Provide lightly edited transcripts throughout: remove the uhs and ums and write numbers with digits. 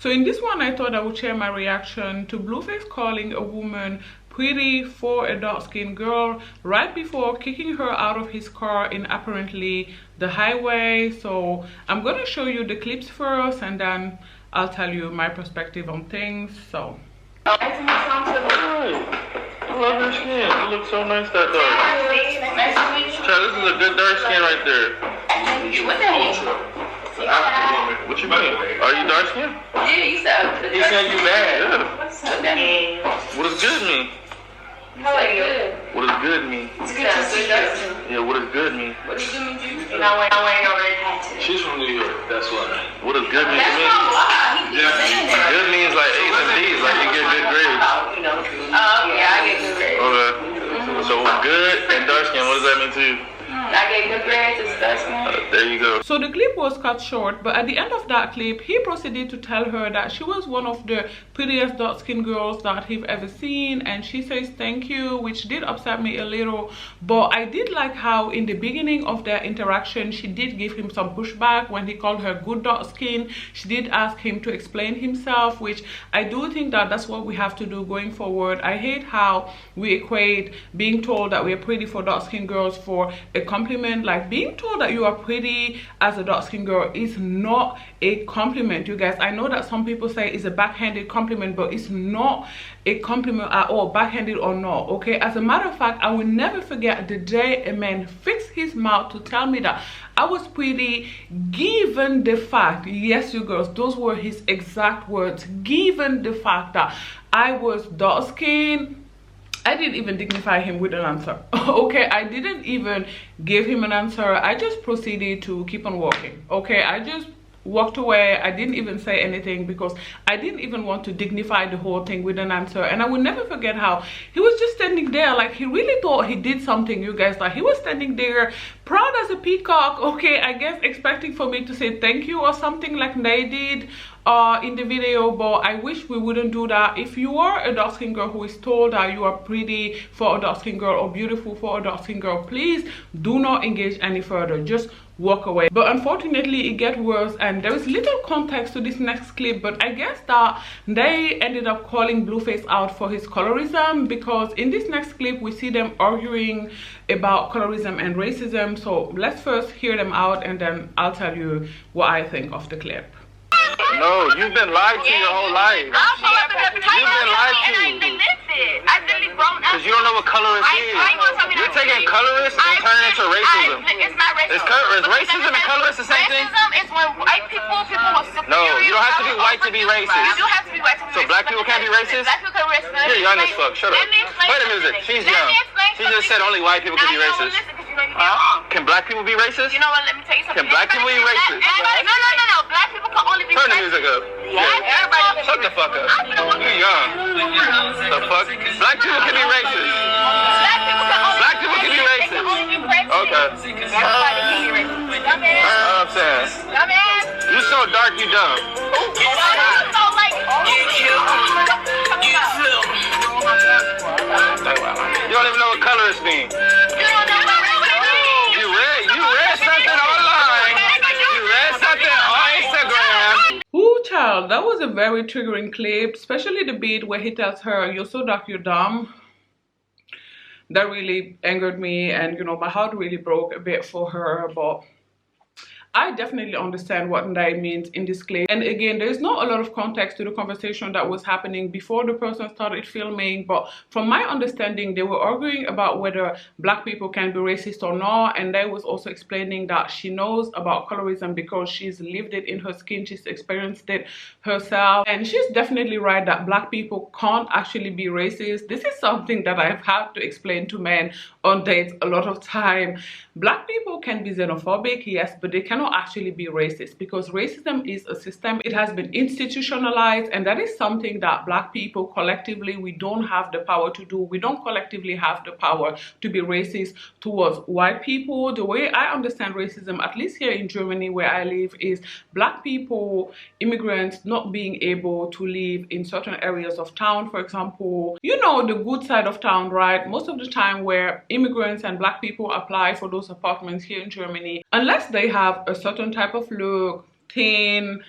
So in this one, I thought I would share my reaction to Blueface calling a woman pretty for a dark-skinned girl right before kicking her out of his car in apparently the highway. So I'm gonna show you the clips first and then I'll tell you my perspective on things. So I love your skin. You look so nice that dark. Child, this is a good dark skin right there. What the heck? What you mean? Are you dark skin? Yeah, you said. He said you bad. Yeah. What that mean? What does good mean? How like good? What does good mean? It's good to see you. Yeah, what does good mean? What does good mean to you? Not wearing your red hat. She's from New York, that's why. What does good mean to That's me? not why. He keeps saying that. Good means like A's and D's, like you get good grades. Yeah, I get good grades. Okay. So good and dark skin, what does that mean to you? I get good grades, it's dark skin. There you go. So the clip was cut short, but at the end of that clip, he proceeded to tell her that she was one of the prettiest dark-skinned girls that he've ever seen, and she says thank you, which did upset me a little. But I did like how in the beginning of their interaction, she did give him some pushback when he called her good dark skin. She did ask him to explain himself, which I do think that that's what we have to do going forward. I hate how we equate being told that we're pretty for dark-skinned girls for a compliment. Like, being told that you are pretty as a dark-skinned girl is not a compliment, you guys. I know that some people say it's a backhanded compliment, but it's not a compliment at all, backhanded or not. Okay, as a matter of fact, I will never forget the day a man fixed his mouth to tell me that I was pretty, given the fact, yes you girls, those were his exact words, given the fact that I was dark-skinned. I didn't even dignify him with an answer. Okay, I didn't even give him an answer. I just proceeded to keep on walking. Okay, I just walked away. I didn't even say anything because I didn't even want to dignify the whole thing with an answer. And I will never forget how he was just standing there like he really thought he did something, you guys. Like, he was standing there proud as a peacock, okay, I guess expecting for me to say thank you or something like they did in the video. But I wish we wouldn't do that. If you are a dark-skinned girl who is told that you are pretty for a dark-skinned girl or beautiful for a dark-skinned girl, please do not engage any further. Just walk away. But unfortunately, it gets worse, and there is little context to this next clip, but I guess that they ended up calling Blueface out for his colorism, because in this next clip we see them arguing about colorism and racism. So let's first hear them out and then I'll tell you what I think of the clip. No, you've been lied to your whole life. You've been lied to. Because you don't know what colorist is. You're taking colorist and turning it into racism. It's not racism. Is racism and colorist the same thing? Racism is when white people will superior. No, you don't have to be white to be racist. You do have to be white to be racist. So black people can't be racist? Black people can be racist. You're young as fuck. Shut up. Play the music. She's young. She just said only white people can be racist. Can black people be racist? You know what? Let me tell you something. Can black people be racist? No. Black people can only be Turn the racist. music up. Yeah, everybody. Shut the fuck up. You're young. The fuck? Black people can be racist. Black people can be racist. Okay. Everybody can be racist. I'm saying. Dumbass. You so dark, you dumb. You don't even know what colorist means. You read something online. You read something on Instagram. Ooh, child, that was a very triggering clip, especially the beat where he tells her, you're so dark, you're dumb. That really angered me, and you know, my heart really broke a bit for her. But I definitely understand what Ndai means in this clip. And again, there's not a lot of context to the conversation that was happening before the person started filming. But from my understanding, they were arguing about whether black people can be racist or not. And Ndai was also explaining that she knows about colorism because she's lived it in her skin. She's experienced it herself. And she's definitely right that black people can't actually be racist. This is something that I've had to explain to men on dates a lot of time. Black people can be xenophobic, yes, but they cannot actually be racist, because racism is a system. It has been institutionalized, and that is something that black people collectively, we don't have the power to do. We don't collectively have the power to be racist towards white people. The way I understand racism, at least here in Germany where I live, is black people, immigrants, not being able to live in certain areas of town. For example, you know, the good side of town, right? Most of the time where immigrants and black people apply for those apartments here in Germany, unless they have a certain type of look, thin,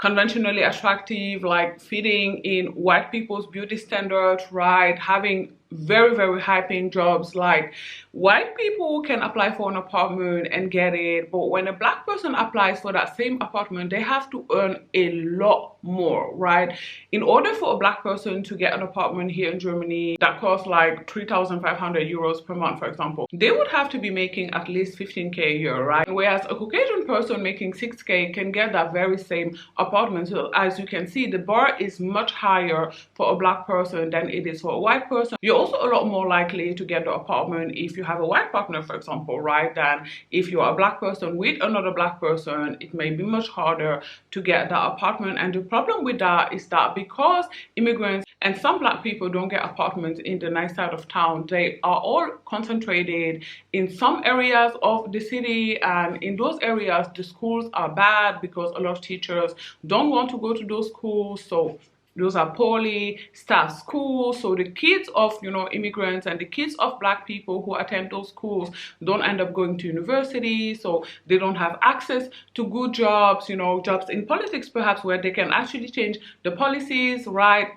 conventionally attractive, like fitting in white people's beauty standards, right? Having very, very high paying jobs. Like white people can apply for an apartment and get it, but when a black person applies for that same apartment, they have to earn a lot more, right? In order for a black person to get an apartment here in Germany that costs like 3,500 euros per month, for example, they would have to be making at least 15k a year, right? Whereas a Caucasian person making 6k can get that very same apartment. So as you can see, the bar is much higher for a black person than it is for a white person. You're also a lot more likely to get the apartment if you have a white partner, for example, right, than if you're a black person with another black person. It may be much harder to get that apartment. And the problem with that is that because immigrants and some black people don't get apartments in the nice side of town, they are all concentrated in some areas of the city, and in those areas the schools are bad because a lot of teachers don't want to go to those schools. So those are poorly staffed schools. So the kids of, you know, immigrants and the kids of black people who attend those schools don't end up going to university. So they don't have access to good jobs, you know, jobs in politics perhaps, where they can actually change the policies, right?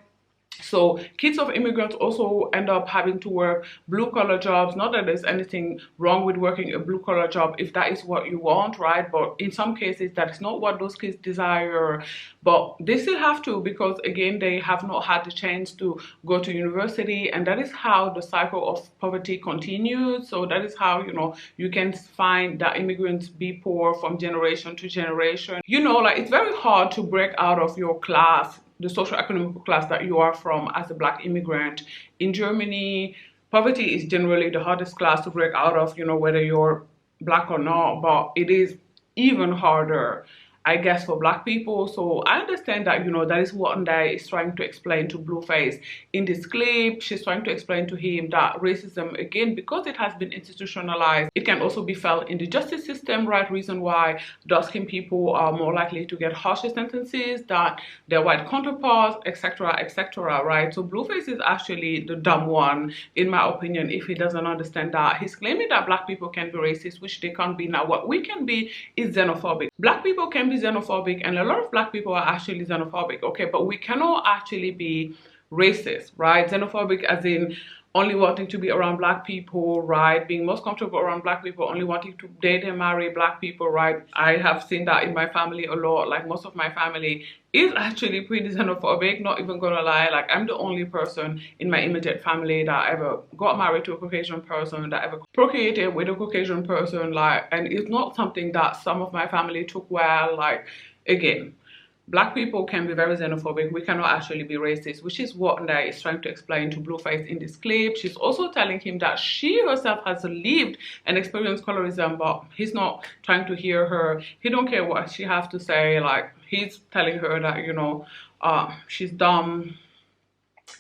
So kids of immigrants also end up having to work blue-collar jobs. Not that there's anything wrong with working a blue-collar job if that is what you want, right? But in some cases, that is not what those kids desire. But they still have to, because again, they have not had the chance to go to university, and that is how the cycle of poverty continues. So that is how, you know, you can find that immigrants be poor from generation to generation. You know, like it's very hard to break out of your class, the social economic class that you are from as a black immigrant. In Germany, poverty is generally the hardest class to break out of, you know, whether you're black or not, but it is even harder, I guess, for black people. So I understand that, you know, that is what Ndai is trying to explain to Blueface in this clip. She's trying to explain to him that racism, again, because it has been institutionalized, it can also be felt in the justice system, right? Reason why dark-skinned people are more likely to get harsher sentences than their white counterparts, etc., etc., right? So Blueface is actually the dumb one, in my opinion, if he doesn't understand that. He's claiming that black people can be racist, which they can't be. Now, what we can be is xenophobic. Black people can be xenophobic, and a lot of black people are actually xenophobic, okay, but we cannot actually be racist, right? Xenophobic as in only wanting to be around black people, right? Being most comfortable around black people, only wanting to date and marry black people, right? I have seen that in my family a lot. Like most of my family is actually pretty xenophobic, not even gonna lie. Like I'm the only person in my immediate family that ever got married to a Caucasian person, that ever procreated with a Caucasian person, like, and it's not something that some of my family took well. Like, again, black people can be very xenophobic. We cannot actually be racist, which is what Ndai is trying to explain to Blueface in this clip. She's also telling him that she herself has lived and experienced colorism, but he's not trying to hear her. He don't care what she has to say. Like, he's telling her that, you know, she's dumb.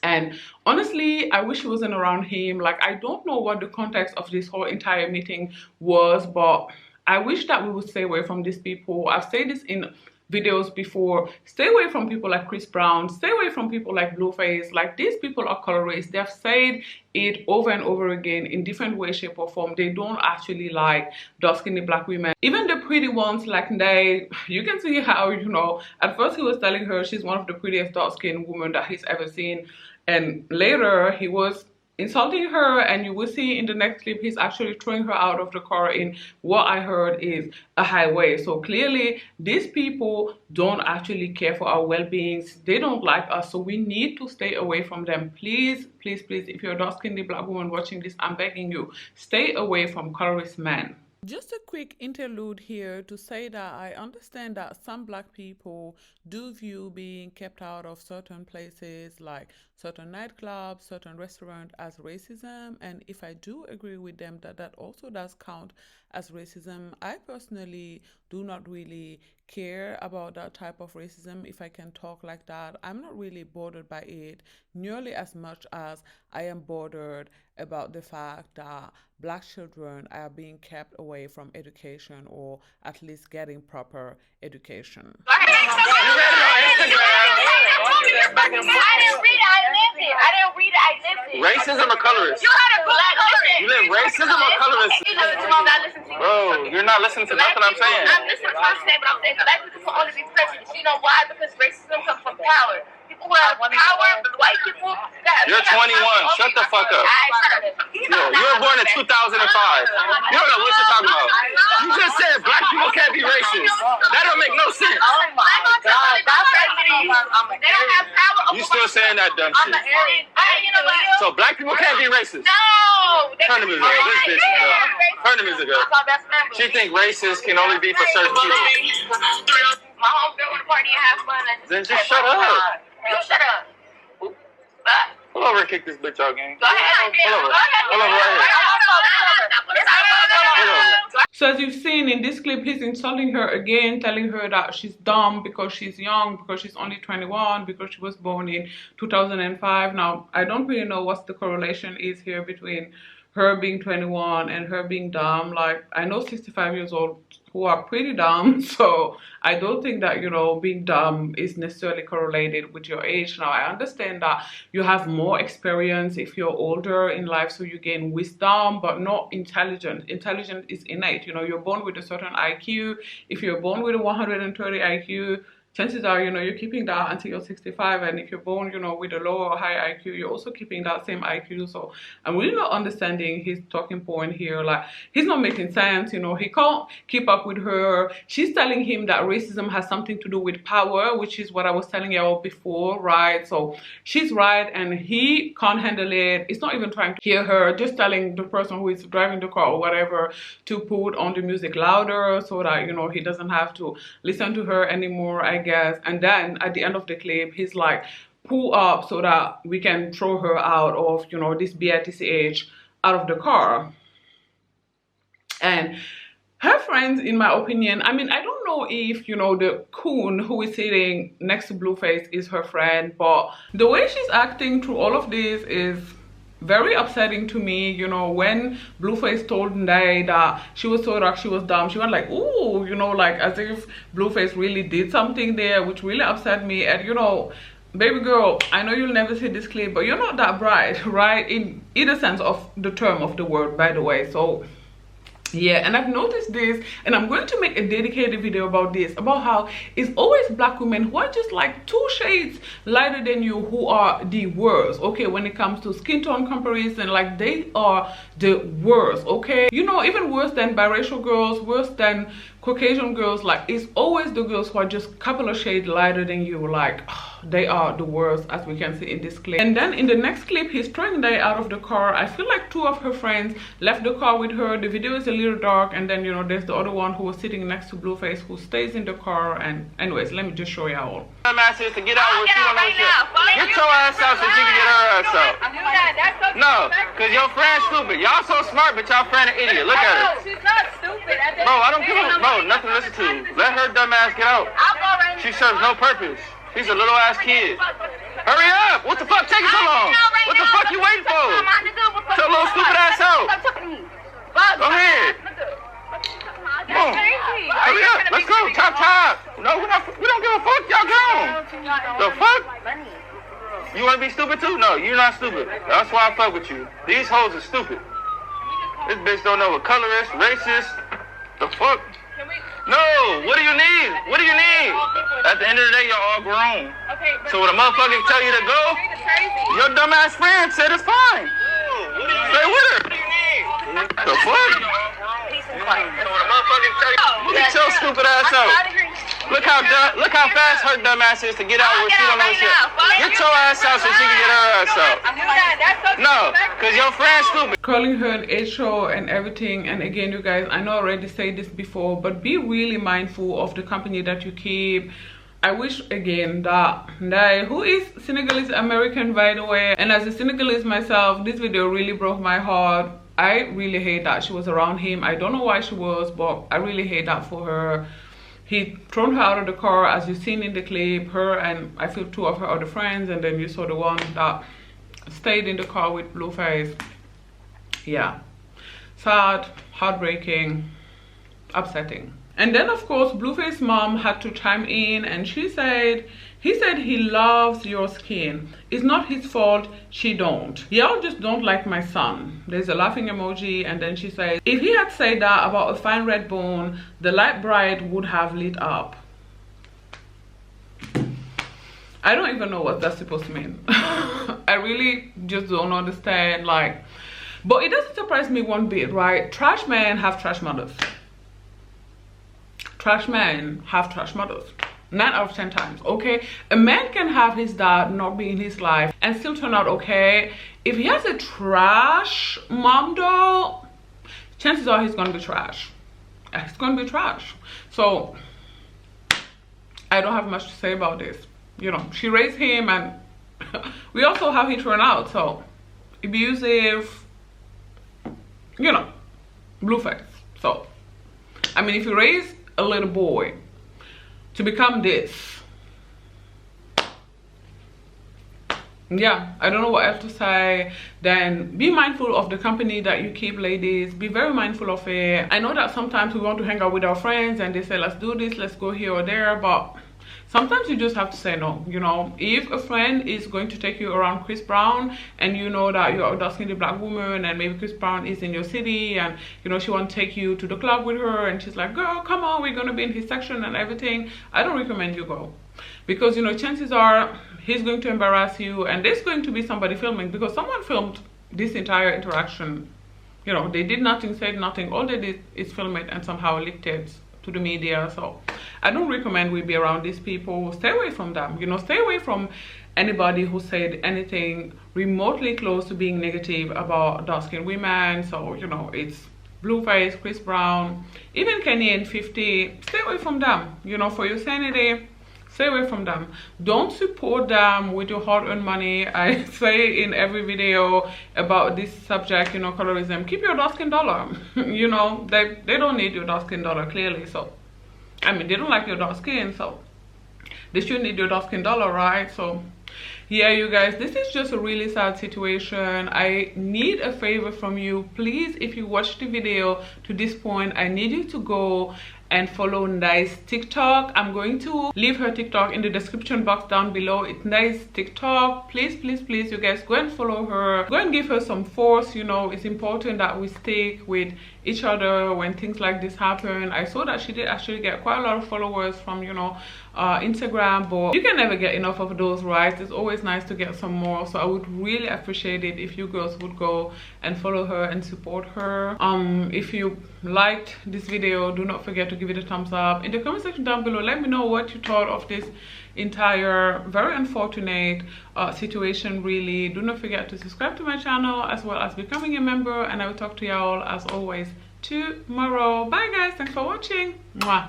And honestly, I wish he wasn't around him. Like, I don't know what the context of this whole entire meeting was, but I wish that we would stay away from these people. I've said this in videos before. Stay away from people like Chris Brown. Stay away from people like Blueface. Like, these people are colorists. They've said it over and over again in different ways, shape, or form. They don't actually like dark-skinned black women. Even the pretty ones like Ndai, you can see how, you know, at first he was telling her she's one of the prettiest dark-skinned women that he's ever seen, and later he was insulting her, and you will see in the next clip he's actually throwing her out of the car in what I heard is a highway. So clearly these people don't actually care for our well-being. They don't like us, so we need to stay away from them. Please, please, please, if you're a dark-skinned black woman watching this, I'm begging you, stay away from colorist men. Just a quick interlude here to say that I understand that some black people do view being kept out of certain places like certain nightclubs, certain restaurants as racism. And if I do agree with them that that also does count as racism, I personally do not really care about that type of racism, if I can talk like that. I'm not really bothered by it nearly as much as I am bothered about the fact that black children are being kept away from education, or at least getting proper education. I didn't read it, I lived it. Racism or colorism? You had a black colorist. You live racism or colorism? listen. You know too long I listen to you. Bro, you're not listening to nothing I'm saying. I'm listening to what I'm saying, but I'm saying black people can only be prejudiced. You know why? Because racism comes from power. People who have power, white people. You're 21. Shut the fuck up. You were born in 2005. You don't know what you're talking about. You just said black people can't be racist. That don't make no sense. Oh my God. They don't have power. You still saying that dumb shit. So black people can't be racist. No. Turn the music up. This bitch is dumb. Turn the music up. She think racist can only be for certain people. My home girl want to party and have fun. Then just shut up. You shut up. Pull over and kick this bitch out, gang. Go ahead. Pull over right here. So as you've seen in this clip, he's insulting her again, telling her that she's dumb because she's young, because she's only 21, because she was born in 2005. Now, I don't really know what the correlation is here between her being 21 and her being dumb. Like, I know 65 years old who are pretty dumb, so I don't think that, you know, being dumb is necessarily correlated with your age. Now, I understand that you have more experience if you're older in life, so you gain wisdom, but not intelligence. Intelligence is innate. You know, you're born with a certain IQ. If you're born with a 130 IQ, chances are, you know, you're keeping that until you're 65. And if you're born, you know, with a low or high IQ, you're also keeping that same IQ. So I'm really not understanding his talking point here. Like, he's not making sense, you know. He can't keep up with her. She's telling him that racism has something to do with power, which is what I was telling y'all before, right? So she's right, and he can't handle it. He's not even trying to hear her, just telling the person who is driving the car or whatever to put on the music louder so that, you know, he doesn't have to listen to her anymore, I guess. And then at the end of the clip, he's like, pull up so that we can throw her out of, you know, this BITCH out of the car. And her friends, in my opinion, I mean, I don't know if, you know, the coon who is sitting next to Blueface is her friend, but the way she's acting through all of this is very upsetting to me. You know, when Blueface told Ndai that she was so dark, she was dumb, she went like, ooh, you know, like as if Blueface really did something there, which really upset me. And, you know, baby girl, I know you'll never see this clip, but you're not that bright, right? In either sense of the term of the word, by the way. So yeah, and I've noticed this, and I'm going to make a dedicated video about this, about how it's always black women who are just like 2 shades lighter than you who are the worst, okay? When it comes to skin tone comparison, like, they are the worst, okay? You know, even worse than biracial girls, worse than Caucasian girls. Like, it's always the girls who are just a couple of shades lighter than you. Like, they are the worst, as we can see in this clip. And then in the next clip, he's throwing Ndai out of the car. I feel like 2 of her friends left the car with her. The video is a little dark, and then, you know, there's the other one who was sitting next to Blueface who stays in the car. And anyways, let me just show y'all. I'm asking to get out where she don't know shit. Get your ass out so she can get her ass out. No, because your friend's stupid. Y'all so smart, but y'all friend an idiot. Look at her. She's not stupid. Bro, I don't give a bro, nothing to listen to. Let her dumb ass get out. She serves no purpose. She's a little ass kid. Hurry up! What the fuck taking so long? What the fuck you waiting for? Your little stupid ass out. Go ahead. Come on. Hurry up. Let's go. Top. No, we don't give a fuck. Y'all gone. The fuck? You want to be stupid too? No, you're not stupid. That's why I fuck with you. These hoes are stupid. This bitch don't know what color is, racist. The fuck? No, what do you need? What do you need? At the end of the day, you're all grown. So when a motherfucker tell you to go, your dumb ass friend said it's fine. Stay with her. The fuck? Get your stupid ass out. Look how fast her dumb ass is to get out where she don't know shit. Get your ass out so she can get her ass out. No, because your friend's stupid. Calling her an HO and everything. And again, you guys, I know I already said this before, but be really mindful of the company that you keep. I wish again that Ndai, who is Senegalese American, by the way, and as a Senegalese myself, this video really broke my heart. I really hate that she was around him. I don't know why she was, but I really hate that for her. He thrown her out of the car, as you've seen in the clip, her and I feel 2 of her other friends, and then you saw the one that stayed in the car with Blueface. Yeah, sad, heartbreaking, upsetting. And then of course Blueface's mom had to chime in, and she said He said he loves your skin. It's not his fault she don't. Y'all just don't like my son. There's a laughing emoji, and then she says, if he had said that about a fine red bone, the light bright would have lit up. I don't even know what that's supposed to mean. I really just don't understand, like, but it doesn't surprise me one bit, right? Trash men have trash mothers. Trash men have trash mothers. 9 out of 10 times, okay? A man can have his dad not be in his life and still turn out okay. If he has a trash mom though, chances are he's gonna be trash. He's gonna be trash. So I don't have much to say about this. You know, she raised him, and we also how he turned out. So abusive, you know, Blueface. So I mean, if you raise a little boy to become this, yeah, I don't know what else to say. Then be mindful of the company that you keep, ladies. Be very mindful of it. I know that sometimes we want to hang out with our friends and they say, let's do this, let's go here or there, but sometimes you just have to say no. You know, if a friend is going to take you around Chris Brown, and you know that you're a dark-skinned black woman, and maybe Chris Brown is in your city, and you know she wants to take you to the club with her, and she's like, girl, come on, we're gonna be in his section and everything, I don't recommend you go, because you know chances are he's going to embarrass you, and there's going to be somebody filming, because someone filmed this entire interaction. You know, they did nothing, said nothing, all they did is film it and somehow leaked it to the media. So I don't recommend we be around these people. Stay away from them. You know, stay away from anybody who said anything remotely close to being negative about dark-skinned women. So you know, it's Blueface, Chris Brown, even Kenny and 50. Stay away from them. You know, for your sanity, stay away from them. Don't support them with your hard-earned money. I say in every video about this subject, you know, colorism, keep your dark-skin dollar. You know, they don't need your dark-skin dollar, clearly. So I mean, they don't like your dark skin, so they shouldn't need your dark skin dollar, right? So yeah, you guys, this is just a really sad situation. I need a favor from you, please. If you watched the video to this point, I need you to go and follow Nice TikTok. I'm going to leave her TikTok in the description box down below. It's Nice TikTok. Please, please, please, you guys, go and follow her. Go and give her some force. You know, it's important that we stick with each other when things like this happen. I saw that she did actually get quite a lot of followers from, you know, Instagram, but you can never get enough of those, right? It's always nice to get some more. So I would really appreciate it if you girls would go and follow her and support her. If you liked this video, do not forget to give it a thumbs up. In the comment section down below, let me know what you thought of this entire very unfortunate situation. Really, do not forget to subscribe to my channel as well as becoming a member, and I will talk to y'all as always tomorrow. Bye guys, thanks for watching. Mwah.